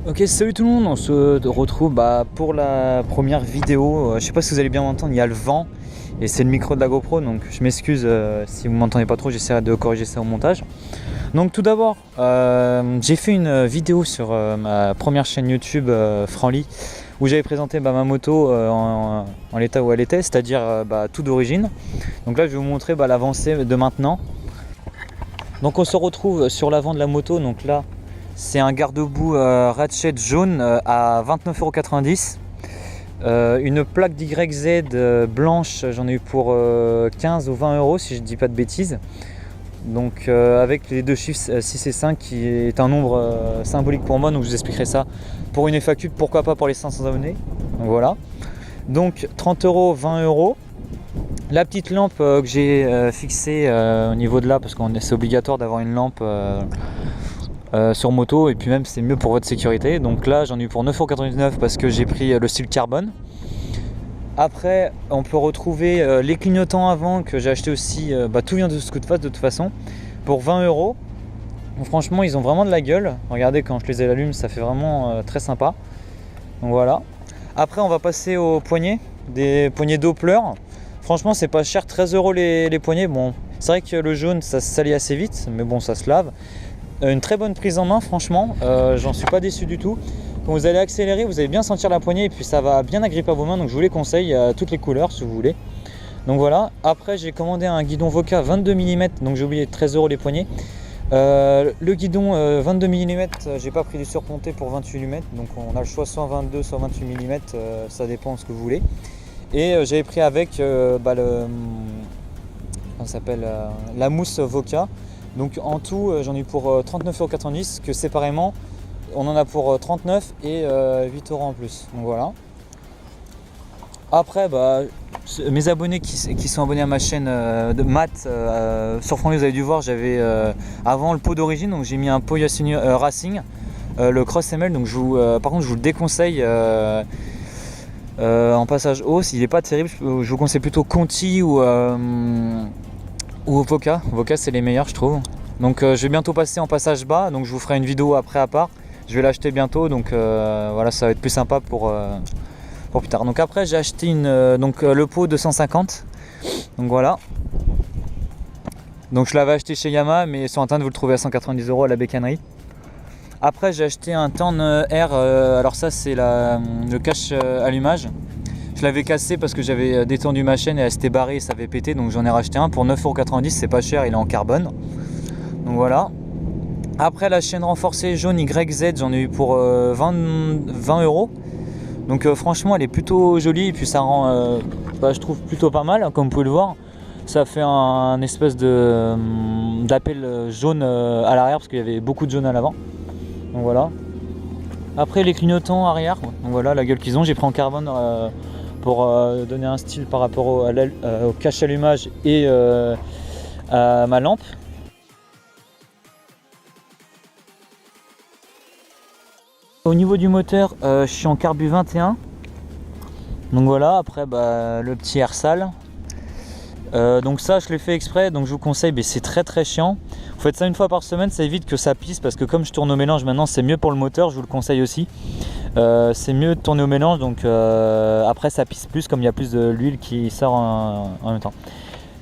Ok, salut tout le monde, on se retrouve pour la première vidéo. Je sais pas si vous allez bien m'entendre, il y a le vent et c'est le micro de la GoPro, donc je m'excuse si vous m'entendez pas trop, j'essaierai de corriger ça au montage. Donc tout d'abord, j'ai fait une vidéo sur ma première chaîne YouTube Franly où j'avais présenté ma moto en l'état où elle était, c'est-à-dire tout d'origine. Donc là je vais vous montrer l'avancée de maintenant. Donc on se retrouve sur l'avant de la moto, donc là c'est un garde-boue ratchet jaune à 29,90 €. Une plaque d'YZ blanche, j'en ai eu pour 15 ou 20 € si je dis pas de bêtises. Donc avec les deux chiffres 6 et 5 qui est un nombre symbolique pour moi, donc je vous expliquerai ça pour une FAQ, pourquoi pas pour les 500 abonnés. Donc voilà. Donc 30 €, 20 €. La petite lampe que j'ai fixée au niveau de là, parce que c'est obligatoire d'avoir une lampe sur moto, et puis même c'est mieux pour votre sécurité. Donc là j'en ai eu pour 9,99 € parce que j'ai pris le style carbone. Après on peut retrouver les clignotants avant que j'ai acheté aussi, tout vient de Scootfast de toute façon, pour 20 €. Donc franchement ils ont vraiment de la gueule, regardez quand je les allume ça fait vraiment très sympa. Donc voilà. Après on va passer aux poignées, des poignées Doppler. Franchement c'est pas cher, 13 € les poignées. Bon c'est vrai que le jaune ça se salit assez vite, mais bon ça se lave. Une très bonne prise en main, franchement, j'en suis pas déçu du tout. Quand vous allez accélérer, vous allez bien sentir la poignée et puis ça va bien agripper à vos mains, donc je vous les conseille à toutes les couleurs si vous voulez. Donc voilà. Après j'ai commandé un guidon Voca 22 mm, donc j'ai oublié 13 € les poignées. Le guidon 22 mm, j'ai pas pris du surponté pour 28 mm, donc on a le choix soit 22 soit 28 mm, ça dépend de ce que vous voulez. Et j'avais pris avec la mousse Voca. Donc en tout j'en ai eu pour 39,90 €, que séparément on en a pour 39 et 8 € en plus. Donc voilà. Après mes abonnés qui sont abonnés à ma chaîne de maths sur Franly, vous avez dû voir, j'avais avant le pot d'origine, donc j'ai mis un pot Yasuni Racing, le Cross ML, donc par contre je vous le déconseille en passage haut, s'il n'est pas terrible, je vous conseille plutôt Conti ou Voca. Voca c'est les meilleurs je trouve. Donc je vais bientôt passer en passage bas, donc je vous ferai une vidéo après à part. Je vais l'acheter bientôt, donc voilà, ça va être plus sympa pour plus tard. Donc après j'ai acheté le pot 250. Donc voilà. Donc je l'avais acheté chez Yamaha, mais sur internet vous le trouvez à 190 € à la bécannerie. Après j'ai acheté un Torn R, alors ça c'est le cache allumage. Je l'avais cassé parce que j'avais détendu ma chaîne et elle s'était barrée et ça avait pété, donc j'en ai racheté un pour 9,90 €, c'est pas cher, il est en carbone. Donc voilà. Après la chaîne renforcée jaune YZ, j'en ai eu pour 20 €. Donc franchement elle est plutôt jolie et puis ça rend, je trouve plutôt pas mal, comme vous pouvez le voir. Ça fait un espèce d'appel jaune à l'arrière parce qu'il y avait beaucoup de jaune à l'avant. Donc voilà. Après les clignotants arrière, donc voilà la gueule qu'ils ont, j'ai pris en carbone pour donner un style par rapport au cache allumage et à ma lampe. Au niveau du moteur, je suis en carbu 21. Donc voilà, après le petit air sale. Donc ça je l'ai fait exprès, donc je vous conseille, mais c'est très très chiant. Vous faites ça une fois par semaine, ça évite que ça pisse, parce que comme je tourne au mélange maintenant, c'est mieux pour le moteur, je vous le conseille aussi. C'est mieux de tourner au mélange, donc après ça pisse plus, comme il y a plus de l'huile qui sort en même temps.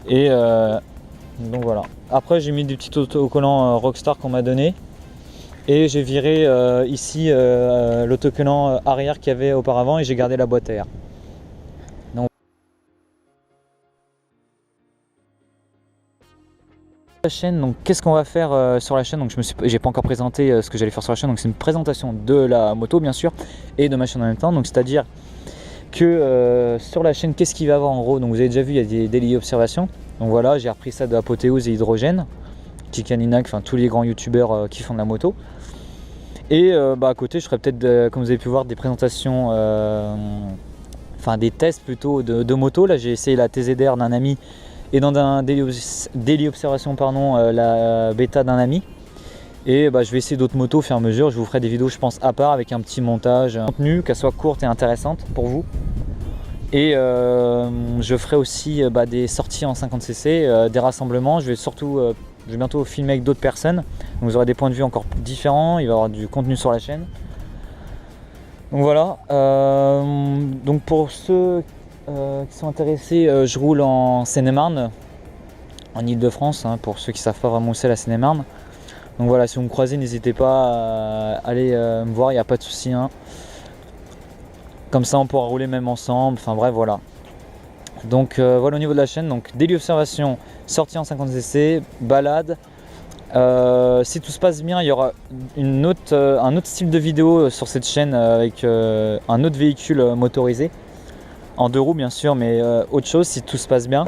Et donc voilà. Après j'ai mis des petits autocollants Rockstar qu'on m'a donné. Et j'ai viré ici l'autocollant arrière qu'il y avait auparavant et j'ai gardé la boîte à air. Donc, la chaîne, donc qu'est-ce qu'on va faire sur la chaîne? Donc j'ai pas encore présenté ce que j'allais faire sur la chaîne, donc c'est une présentation de la moto bien sûr et de ma chaîne en même temps. Donc c'est-à-dire que sur la chaîne, qu'est-ce qu'il va y avoir en gros? Donc vous avez déjà vu, il y a des daily observations. Donc voilà, j'ai repris ça de Apothéose et Hydrogène, Tikaninac, enfin tous les grands youtubeurs qui font de la moto. Et à côté je ferai peut-être, comme vous avez pu voir, des présentations, des tests plutôt de moto. Là j'ai essayé la TZR d'un ami et dans un daily observation la bêta d'un ami. Et je vais essayer d'autres motos au fur et à mesure. Je vous ferai des vidéos je pense à part avec un petit montage, un contenu, qu'elle soit courte et intéressante pour vous. Et je ferai aussi des sorties en 50cc, des rassemblements. Je vais bientôt filmer avec d'autres personnes. Donc vous aurez des points de vue encore différents, il va y avoir du contenu sur la chaîne. Donc voilà, donc pour ceux qui sont intéressés, je roule en Seine-et-Marne, en Ile-de-France, hein, pour ceux qui ne savent pas vraiment où c'est la Seine-et-Marne. Donc voilà, si vous me croisez, n'hésitez pas à aller me voir, il n'y a pas de souci. Hein. Comme ça, on pourra rouler même ensemble, enfin bref, voilà. Donc voilà au niveau de la chaîne, donc daily observation, sortie en 50cc, balade. Si tout se passe bien, il y aura un autre style de vidéo sur cette chaîne avec un autre véhicule motorisé, en 2 roues bien sûr, mais autre chose si tout se passe bien.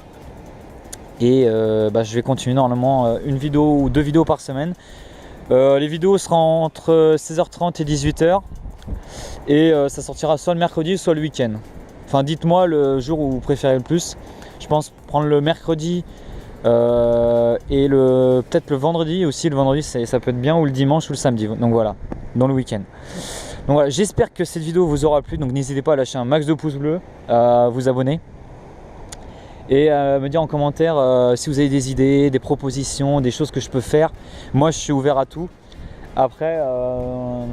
Et je vais continuer normalement une vidéo ou 2 vidéos par semaine. Les vidéos seront entre 16h30 et 18h et ça sortira soit le mercredi soit le week-end. Enfin dites-moi le jour où vous préférez le plus. Je pense prendre le mercredi et peut-être le vendredi aussi. Le vendredi ça peut être bien, ou le dimanche ou le samedi. Donc voilà, dans le week-end. Donc voilà, j'espère que cette vidéo vous aura plu. Donc n'hésitez pas à lâcher un max de pouces bleus, à vous abonner et me dire en commentaire si vous avez des idées, des propositions, des choses que je peux faire. Moi je suis ouvert à tout. Après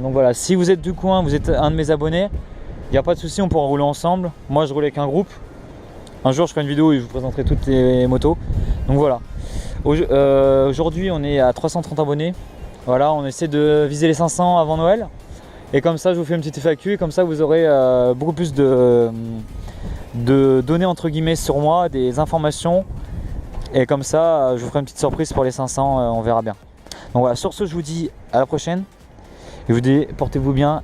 donc voilà, si vous êtes du coin, vous êtes un de mes abonnés, il n'y a pas de souci, on pourra rouler ensemble. Moi je roule avec un groupe. Un jour je ferai une vidéo et je vous présenterai toutes les motos. Donc voilà, aujourd'hui on est à 330 abonnés. Voilà, on essaie de viser les 500 avant Noël. Et comme ça je vous fais une petite FAQ et comme ça vous aurez beaucoup plus de données entre guillemets sur moi, des informations. Et comme ça je vous ferai une petite surprise pour les 500, on verra bien. Donc voilà, sur ce je vous dis à la prochaine. Et je vous dis portez-vous bien